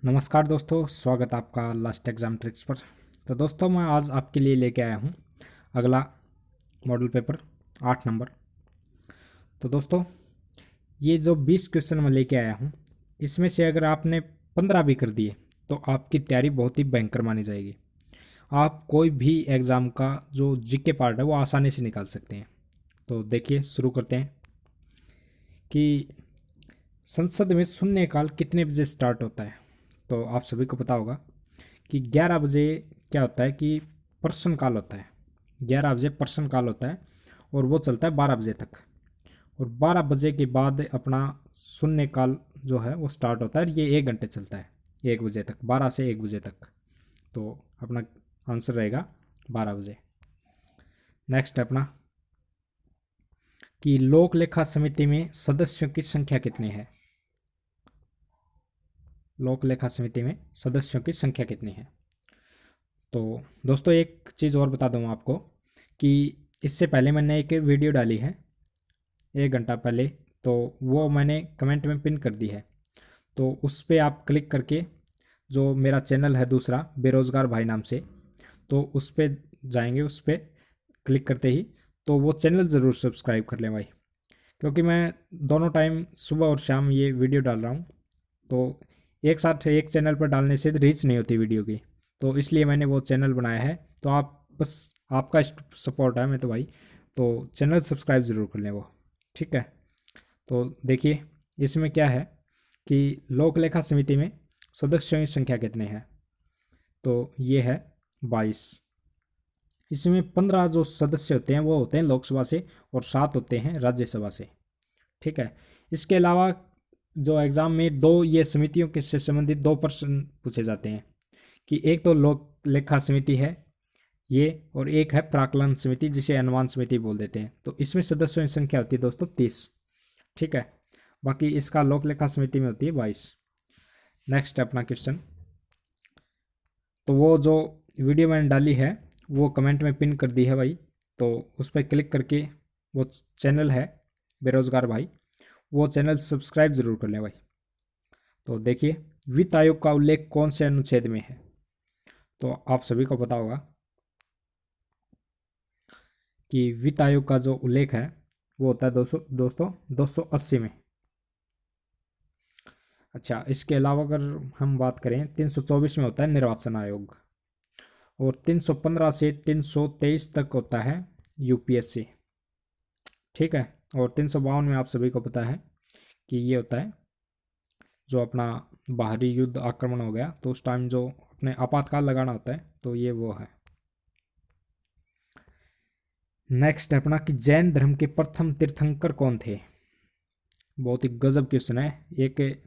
नमस्कार दोस्तों, स्वागत है आपका लास्ट एग्ज़ाम ट्रिक्स पर। तो दोस्तों मैं आज आपके लिए लेके आया हूँ अगला मॉडल पेपर 8 नंबर। तो दोस्तों ये जो 20 क्वेश्चन मैं लेके आया हूँ, इसमें से अगर आपने 15 भी कर दिए तो आपकी तैयारी बहुत ही भयंकर मानी जाएगी। आप कोई भी एग्ज़ाम का जो जीके पार्ट है वो आसानी से निकाल सकते हैं। तो देखिए शुरू करते हैं कि संसद में शून्यकाल कितने बजे स्टार्ट होता है। तो आप सभी को पता होगा कि 11 बजे क्या होता है कि प्रश्नकाल होता है। 11 बजे प्रश्नकाल होता है और वो चलता है 12 बजे तक, और 12 बजे के बाद अपना शून्यकाल जो है वो स्टार्ट होता है। ये 1 घंटे चलता है, 1 बजे तक, 12 से 1 बजे तक। तो अपना आंसर रहेगा 12 बजे। नेक्स्ट अपना कि लोक लेखा समिति में सदस्यों की संख्या कितनी है। लोक लेखा समिति में सदस्यों की संख्या कितनी है। तो दोस्तों एक चीज़ और बता दूँ आपको कि इससे पहले मैंने एक वीडियो डाली है 1 घंटा पहले, तो वो मैंने कमेंट में पिन कर दी है। तो उस पर आप क्लिक करके, जो मेरा चैनल है दूसरा बेरोज़गार भाई नाम से, तो उस पर जाएंगे, उस पर क्लिक करते ही तो वो चैनल ज़रूर सब्सक्राइब कर लें भाई, क्योंकि मैं दोनों टाइम सुबह और शाम ये वीडियो डाल रहा हूँ। तो एक साथ एक चैनल पर डालने से रीच नहीं होती वीडियो की, तो इसलिए मैंने वो चैनल बनाया है। तो आप बस आपका सपोर्ट है मैं तो भाई, तो चैनल सब्सक्राइब ज़रूर कर लें वो, ठीक है। तो देखिए इसमें क्या है कि लोक लेखा समिति में सदस्यों की संख्या कितने हैं। तो ये है 22। इसमें 15 जो सदस्य होते हैं वो होते हैं लोकसभा से और 7 होते हैं राज्यसभा से, ठीक है। इसके अलावा जो एग्ज़ाम में दो ये समितियों के से संबंधित 2 प्रश्न पूछे जाते हैं कि एक तो लोक लेखा समिति है ये, और एक है प्राक्कलन समिति जिसे अनुमान समिति बोल देते हैं। तो इसमें सदस्यों की संख्या होती है दोस्तों 30, ठीक है। बाकी इसका लोक लेखा समिति में होती है 22। नेक्स्ट अपना क्वेश्चन, तो वो जो वीडियो मैंने डाली है वो कमेंट में पिन कर दी है भाई, तो उस पर क्लिक करके वो चैनल है बेरोज़गार भाई, वो चैनल सब्सक्राइब ज़रूर कर लें भाई। तो देखिए वित्त आयोग का उल्लेख कौन से अनुच्छेद में है। तो आप सभी को पता होगा कि वित्त आयोग का जो उल्लेख है वो होता है दोस्तों 280 में। अच्छा, इसके अलावा अगर हम बात करें 324 में होता है निर्वाचन आयोग, और 315 से 323 तक होता है यूपीएससी, ठीक है। और 352 में आप सभी को पता है कि ये होता है जो अपना बाहरी युद्ध आक्रमण हो गया तो उस टाइम जो अपने आपातकाल लगाना होता है, तो ये वो है। नेक्स्ट अपना कि जैन धर्म के प्रथम तीर्थंकर कौन थे। बहुत ही गजब क्वेश्चन है। एक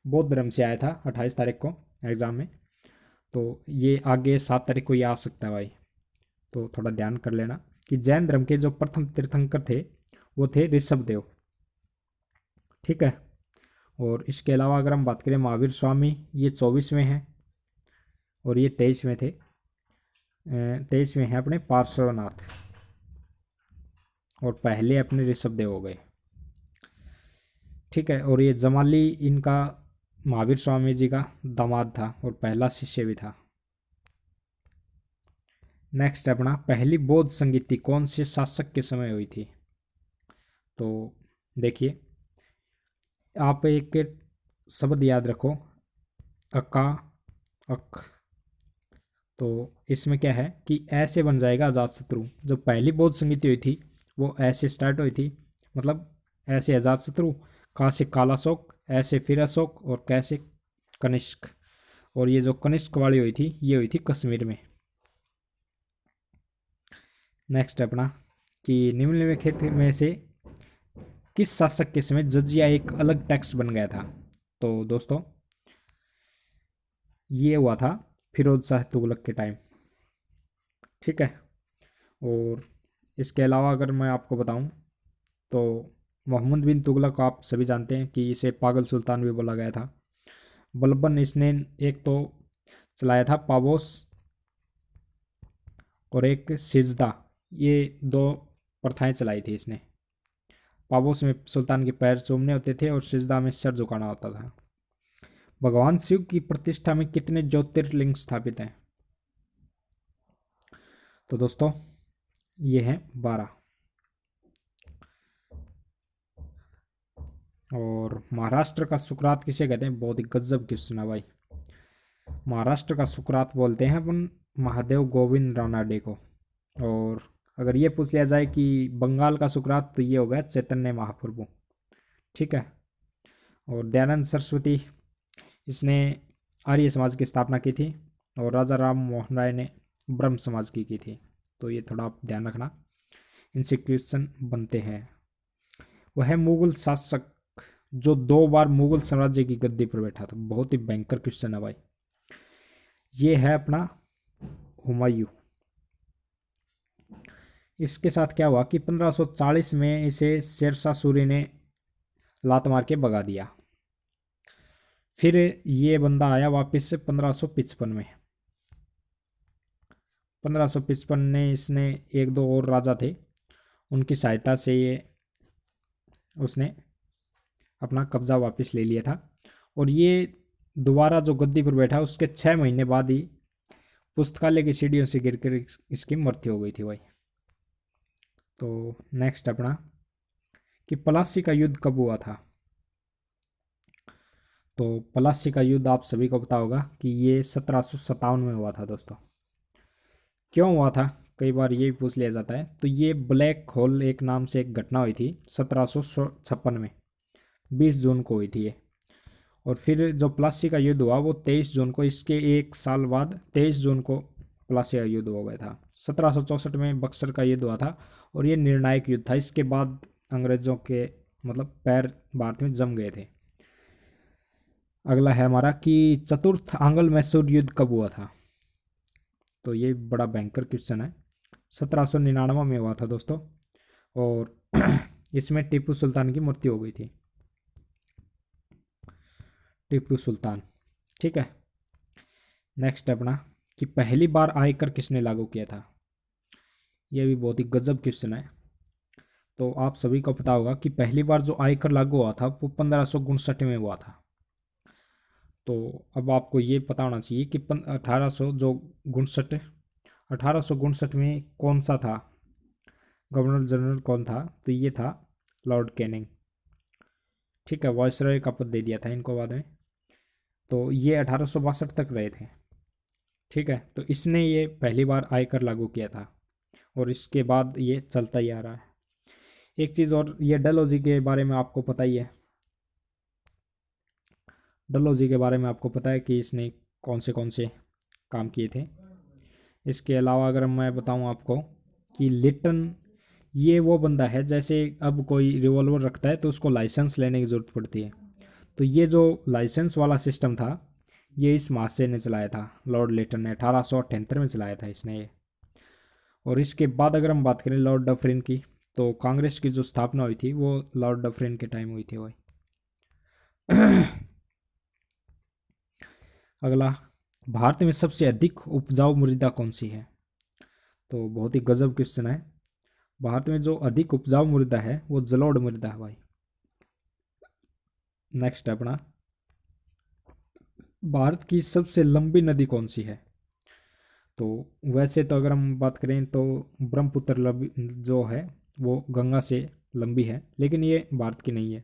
बौद्ध धर्म से आया था 28 तारीख को एग्ज़ाम में, तो ये आगे 7 तारीख को ये आ सकता है भाई, तो थोड़ा ध्यान कर लेना कि जैन धर्म के जो प्रथम तीर्थंकर थे वो थे ऋषभ देव, ठीक है। और इसके अलावा अगर हम बात करें महावीर स्वामी, ये 24 में हैं और ये 23 में थे, 23 में हैं अपने पार्श्वनाथ, और पहले अपने ऋषभ देव हो गए, ठीक है। और ये जमाली इनका महावीर स्वामी जी का दामाद था और पहला शिष्य भी था। नेक्स्ट अपना पहली बौद्ध संगीति कौन से शासक के समय हुई थी। तो देखिए आप एक शब्द याद रखो, अका अक। तो इसमें क्या है कि ऐसे बन जाएगा अजातशत्रु। जो पहली बौद्ध संगीति हुई थी वो ऐसे स्टार्ट हुई थी, मतलब ऐसे अजातशत्रु, का से कालाशोक, ऐसे फिर अशोक, और कैसे कनिष्क। और ये जो कनिष्क वाली हुई थी ये हुई थी कश्मीर में। नेक्स्ट अपना कि निम्नलिखित में से किस शासक के समय जजिया एक अलग टैक्स बन गया था। तो दोस्तों ये हुआ था फिरोज शाह तुगलक के टाइम, ठीक है। और इसके अलावा अगर मैं आपको बताऊं तो मोहम्मद बिन तुगलक को आप सभी जानते हैं कि इसे पागल सुल्तान भी बोला गया था। बलबन इसने एक तो चलाया था पाबोस और एक सिजदा, ये 2 प्रथाएं चलाई थी इसने। पाबोस में सुल्तान के पैर चूमने होते थे और सिजदा में सर झुकाना होता था। भगवान शिव की प्रतिष्ठा में कितने ज्योतिर्लिंग स्थापित हैं? तो दोस्तों ये हैं 12। और महाराष्ट्र का सुकरात किसे कहते हैं? बहुत ही गजब क्वेश्चन है भाई। महाराष्ट्र का सुकरात बोलते हैं अपन महादेव गोविंद रानडे को। और अगर ये पूछ लिया जाए कि बंगाल का सुकरात, तो ये हो गया चैतन्य महाप्रभु। ठीक है। और दयानंद सरस्वती, इसने आर्य समाज की स्थापना की थी। और राजा राम मोहन राय ने ब्रह्म समाज की थी। तो ये थोड़ा आप ध्यान रखना, इनसे क्वेश्चन बनते हैं। वह मुगल शासक जो 2 बार मुगल साम्राज्य की गद्दी पर बैठा था। बहुत ही भयंकर क्वेश्चन है भाई। ये है अपना हुमायूं। इसके साथ क्या हुआ कि 1540 में इसे शेरशाह सूरी ने लात मार के भगा दिया। फिर ये बंदा आया वापस से 1555 में। 1555 में इसने 1-2 और राजा थे, उनकी सहायता से ये उसने अपना कब्जा वापस ले लिया था। और ये दोबारा जो गद्दी पर बैठा उसके 6 महीने बाद ही पुस्तकालय की सीढ़ियों से गिरकर इसकी मृत्यु हो गई थी भाई। तो नेक्स्ट अपना कि पलासी का युद्ध कब हुआ था? तो पलासी का युद्ध आप सभी को पता होगा कि ये 1757 में हुआ था दोस्तों। क्यों हुआ था, कई बार ये भी पूछ लिया जाता है। तो ये ब्लैक होल एक नाम से एक घटना हुई थी 1756 में, 20 जून को हुई थी ये। और फिर जो प्लासी का युद्ध हुआ वो 23 जून को, इसके 1 साल बाद 23 जून को प्लासी का युद्ध हो गया था। 1764 में बक्सर का युद्ध हुआ था और ये निर्णायक युद्ध था। इसके बाद अंग्रेज़ों के मतलब पैर भारत में जम गए थे। अगला है हमारा कि चतुर्थ आंग्ल मैसूर युद्ध कब हुआ था? तो ये बड़ा भयंकर क्वेश्चन है। 1799 में हुआ था दोस्तों। और इसमें टीपू सुल्तान की मृत्यु हो गई थी, टीपू सुल्तान। ठीक है। नेक्स्ट अपना कि पहली बार आयकर किसने लागू किया था? यह भी बहुत ही गजब क्वेश्चन है। तो आप सभी को पता होगा कि पहली बार जो आयकर लागू हुआ था वो 1559 में हुआ था। तो अब आपको ये पता होना चाहिए कि 1859 में कौन सा था, गवर्नर जनरल कौन था? तो ये था लॉर्ड कैनिंग। ठीक है। वायसरॉय का पद दे दिया था इनको बाद में। तो ये 1862 तक रहे थे। ठीक है। तो इसने ये पहली बार आयकर लागू किया था और इसके बाद ये चलता ही आ रहा है। एक चीज़ और, ये डलहौजी के बारे में आपको पता ही है। डलहौजी के बारे में आपको पता है कि इसने कौन से काम किए थे। इसके अलावा अगर मैं बताऊं आपको कि लिटन, ये वो बंदा है जैसे अब कोई रिवॉल्वर रखता है तो उसको लाइसेंस लेने की ज़रूरत पड़ती है। तो ये जो लाइसेंस वाला सिस्टम था ये इस महाशय ने चलाया था, लॉर्ड लिटन ने 1878 में चलाया था इसने ये। और इसके बाद अगर हम बात करें लॉर्ड डफरिन की, तो कांग्रेस की जो स्थापना हुई थी वो लॉर्ड डफरिन के टाइम हुई थी भाई। अगला, भारत में सबसे अधिक उपजाऊ मृदा कौन सी है? तो बहुत ही गजब क्वेश्चन है। भारत में जो अधिक उपजाऊ मृदा है वो जलोढ़ मृदा है भाई। नेक्स्ट है अपना, भारत की सबसे लंबी नदी कौन सी है? तो वैसे तो अगर हम बात करें तो ब्रह्मपुत्र जो है वो गंगा से लंबी है, लेकिन ये भारत की नहीं है।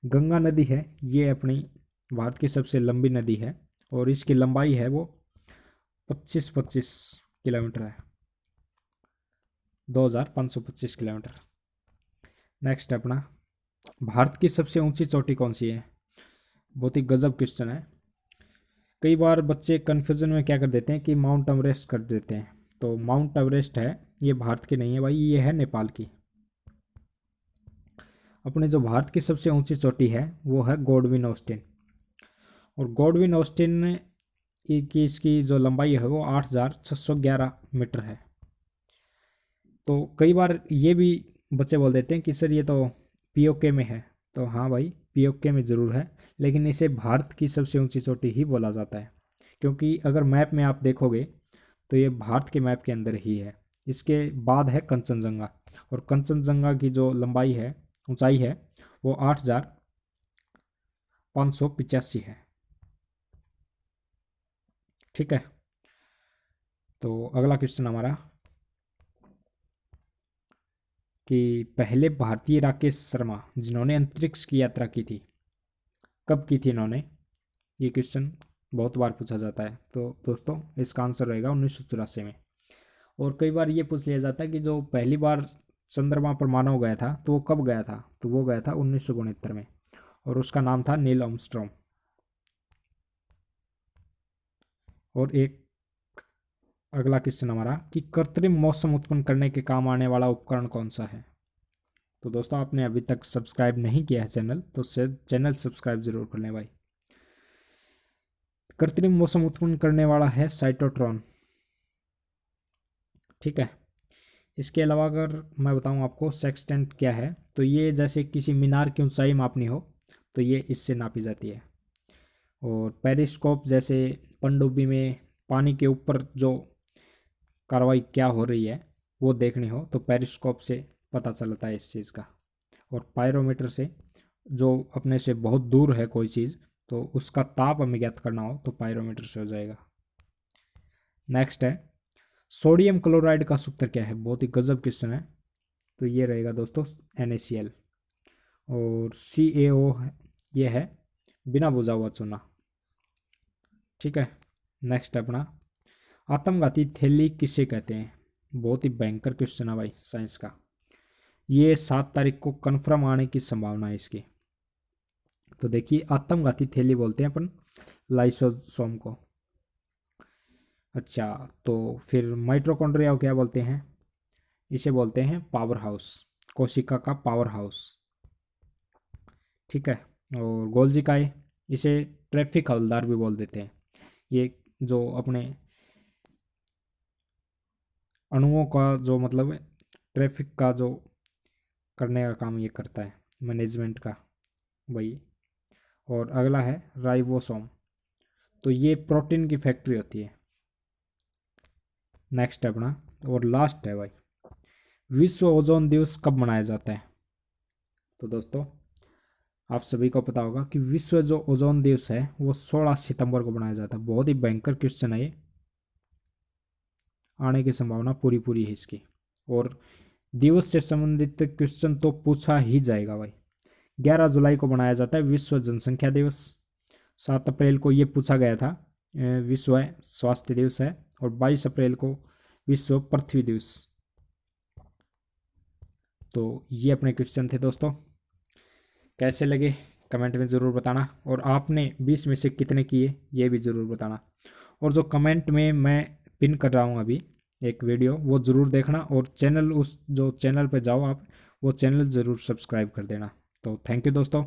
गंगा नदी है ये अपनी भारत की सबसे लंबी नदी है और इसकी लंबाई है वो 25 किलोमीटर है, 2525 किलोमीटर। नेक्स्ट अपना, भारत की सबसे ऊंची चोटी कौन सी है? बहुत ही गजब क्वेश्चन है। कई बार बच्चे कन्फ्यूजन में क्या कर देते हैं कि माउंट एवरेस्ट कर देते हैं। तो माउंट एवरेस्ट है ये भारत की नहीं है भाई, ये है नेपाल की। अपने जो भारत की सबसे ऊंची चोटी है वो है गॉडविन ऑस्टिन। और गॉडविन ऑस्टिन की इसकी जो लंबाई है वो 8611 मीटर है। तो कई बार ये भी बच्चे बोल देते हैं कि सर ये तो पीओके में है। तो हाँ भाई, पीओके में ज़रूर है, लेकिन इसे भारत की सबसे ऊंची चोटी ही बोला जाता है, क्योंकि अगर मैप में आप देखोगे तो ये भारत के मैप के अंदर ही है। इसके बाद है कंचनजंगा, और कंचनजंगा की जो लंबाई है, ऊंचाई है वो 8585 है। ठीक है। तो अगला क्वेश्चन हमारा कि पहले भारतीय राकेश शर्मा जिन्होंने अंतरिक्ष की यात्रा की थी, कब की थी इन्होंने? ये क्वेश्चन बहुत बार पूछा जाता है। तो दोस्तों इसका आंसर रहेगा 1984 में। और कई बार ये पूछ लिया जाता है कि जो पहली बार चंद्रमा पर मानव गया था तो वो कब गया था? तो वो गया था 1969 में, और उसका नाम था नील आर्मस्ट्रॉन्ग। और एक अगला क्वेश्चन हमारा कि कृत्रिम मौसम उत्पन्न करने के काम आने वाला उपकरण कौन सा है? तो दोस्तों आपने अभी तक सब्सक्राइब नहीं किया है चैनल, तो चैनल सब्सक्राइब जरूर कर लें भाई। कृत्रिम मौसम उत्पन्न करने वाला है साइटोट्रॉन। ठीक है। इसके अलावा अगर मैं बताऊं आपको सेक्सटेंट क्या है, तो ये जैसे किसी मीनार की ऊंचाई मापनी हो तो ये इससे नापी जाती है। और पेरिस्कोप जैसे पनडुब्बी में पानी के ऊपर जो कार्रवाई क्या हो रही है वो देखनी हो तो पेरिस्कोप से पता चलता है इस चीज़ का। और पायरोमीटर से जो अपने से बहुत दूर है कोई चीज़ तो उसका ताप हमें ज्ञात करना हो तो पायरोमीटर से हो जाएगा। नेक्स्ट है सोडियम क्लोराइड का सूत्र क्या है? बहुत ही गजब क्वेश्चन है। तो ये रहेगा दोस्तों NaCl। और CaO ये है बिना बुझा हुआ चूना। ठीक है। नेक्स्ट अपना आत्मघाती थैली किसे कहते हैं? बहुत ही भयंकर क्वेश्चन है भाई साइंस का। ये 7 तारीख को कन्फर्म आने की संभावना है इसकी। तो देखिए आत्मघाती थैली बोलते हैं अपन लाइसोसोम को। अच्छा, तो फिर माइटोकॉन्ड्रिया को क्या बोलते हैं? इसे बोलते हैं पावर हाउस, कोशिका का पावर हाउस। ठीक है। और गोल्जी काय इसे ट्रैफिक हवलदार भी बोल देते हैं। ये जो अपने अणुओं का जो मतलब ट्रैफिक का जो करने का काम ये करता है, मैनेजमेंट का वही। और अगला है राइबोसोम, तो ये प्रोटीन की फैक्ट्री होती है। नेक्स्ट है अपना और लास्ट है भाई विश्व ओजोन दिवस कब मनाया जाता है? तो दोस्तों आप सभी को पता होगा कि विश्व जो ओजोन दिवस है वो 16 सितंबर को मनाया जाता है। बहुत ही भयंकर क्वेश्चन है ये, आने की संभावना पूरी पूरी है इसकी। और दिवस से संबंधित क्वेश्चन तो पूछा ही जाएगा भाई। 11 जुलाई को मनाया जाता है विश्व जनसंख्या दिवस। 7 अप्रैल को ये पूछा गया था विश्व स्वास्थ्य दिवस है। और 22 अप्रैल को विश्व पृथ्वी दिवस। तो ये अपने क्वेश्चन थे दोस्तों, कैसे लगे कमेंट में ज़रूर बताना। और आपने 20 में से कितने किए ये भी ज़रूर बताना। और जो कमेंट में मैं पिन कर रहा हूँ अभी एक वीडियो वो ज़रूर देखना। और चैनल उस जो चैनल पे जाओ आप वो चैनल ज़रूर सब्सक्राइब कर देना। तो थैंक यू दोस्तों।